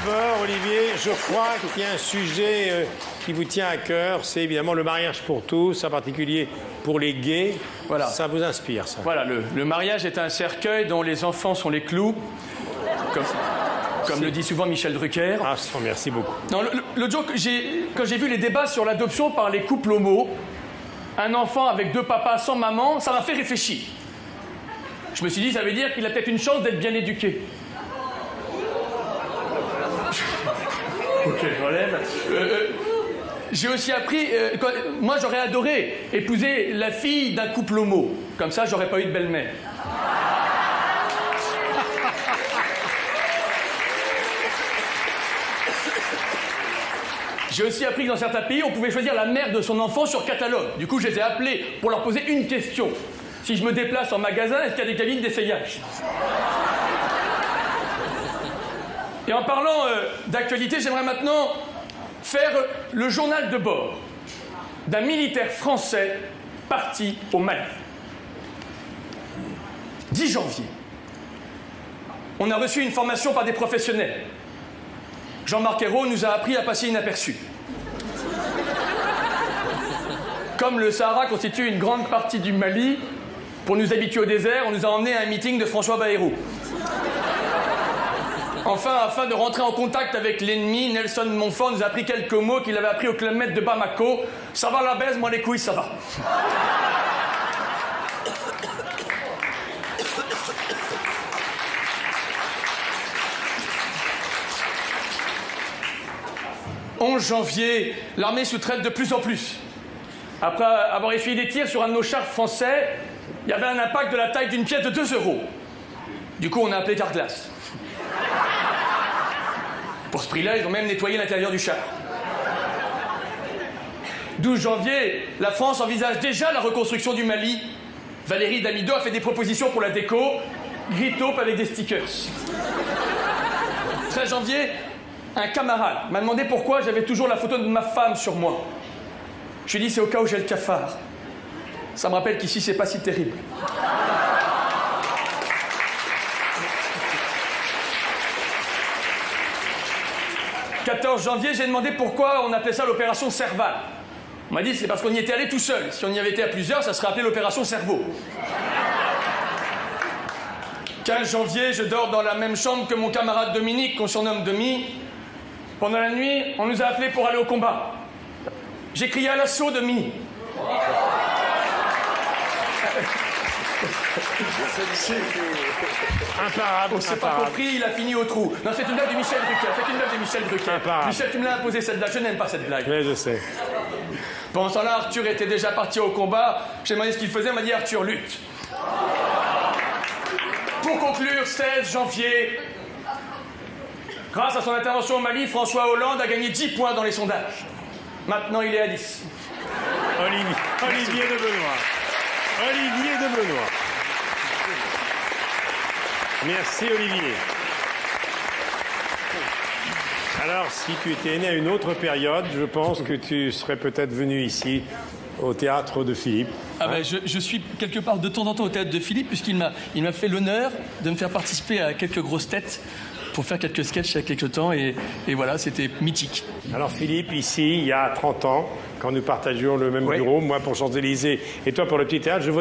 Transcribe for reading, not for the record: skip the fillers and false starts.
d'abord, Olivier, je crois qu'il y a un sujet qui vous tient à cœur, c'est évidemment le mariage pour tous, en particulier pour les gays. Voilà. Ça vous inspire, ça? Voilà, le mariage est un cercueil dont les enfants sont les clous, comme le dit souvent Michel Drucker. Ah, merci beaucoup. Non, l'autre jour, quand j'ai vu les débats sur l'adoption par les couples homo, un enfant avec deux papas sans maman, ça m'a fait réfléchir. Je me suis dit, ça veut dire qu'il a peut-être une chance d'être bien éduqué. Ok, je relève. J'ai aussi appris... moi, j'aurais adoré épouser la fille d'un couple homo. Comme ça, j'aurais pas eu de belle-mère. J'ai aussi appris que dans certains pays, on pouvait choisir la mère de son enfant sur catalogue. Du coup, je les ai appelés pour leur poser une question. Si je me déplace en magasin, est-ce qu'il y a des cabines d'essayage? Et en parlant d'actualité, j'aimerais maintenant faire le journal de bord d'un militaire français parti au Mali. 10 janvier. On a reçu une formation par des professionnels. Jean-Marc Ayrault nous a appris à passer inaperçus. Comme le Sahara constitue une grande partie du Mali, pour nous habituer au désert, on nous a emmenés à un meeting de François Bayrou. Enfin, afin de rentrer en contact avec l'ennemi, Nelson Montfort nous a appris quelques mots qu'il avait appris au Club Med de Bamako. Ça va la baise, moi les couilles, ça va. « 11 janvier, l'armée sous-traite de plus en plus. Après avoir essuyé des tirs sur un de nos chars français, il y avait un impact de la taille d'une pièce de 2 €. Du coup, on a appelé Carglass. Pour ce prix-là, ils ont même nettoyé l'intérieur du char. 12 janvier, la France envisage déjà la reconstruction du Mali. Valérie Damido a fait des propositions pour la déco. Gris-taupe avec des stickers. 13 janvier, un camarade m'a demandé pourquoi j'avais toujours la photo de ma femme sur moi. Je lui ai dit, c'est au cas où j'ai le cafard. Ça me rappelle qu'ici, c'est pas si terrible. « 14 janvier, j'ai demandé pourquoi on appelait ça l'opération Serval. On m'a dit, c'est parce qu'on y était allé tout seul. Si on y avait été à plusieurs, ça serait appelé l'opération Cerveau. 15 janvier, je dors dans la même chambre que mon camarade Dominique, qu'on surnomme Demi. Pendant la nuit, on nous a appelés pour aller au combat. J'ai crié à l'assaut, Demi. Imparable. On s'est pas compris, il a fini au trou. Non, c'est une blague de Michel Drucker. C'est une blague de Michel Drucker. Imparable. Michel, tu me l'as imposé cette blague. Je n'aime pas cette blague. Oui, je sais. Pendant ce temps-là, Arthur était déjà parti au combat. J'ai demandé ce qu'il faisait. Il m'a dit, Arthur, lutte. Pour conclure, 16 janvier, grâce à son intervention au Mali, François Hollande a gagné 10 points dans les sondages. Maintenant, il est à 10. Olivier de Benoît. Olivier de Benoît. Merci, Olivier. Alors, si tu étais né à une autre période, je pense que tu serais peut-être venu ici, au théâtre de Philippe. Ah ben, je suis quelque part de temps en temps au théâtre de Philippe, puisqu'il m'a fait l'honneur de me faire participer à quelques grosses têtes pour faire quelques sketchs il y a quelques temps, et voilà, c'était mythique. Alors Philippe, ici, il y a 30 ans, quand nous partagions le même bureau, moi pour Champs-Élysées et toi pour le Petit Théâtre, je voyais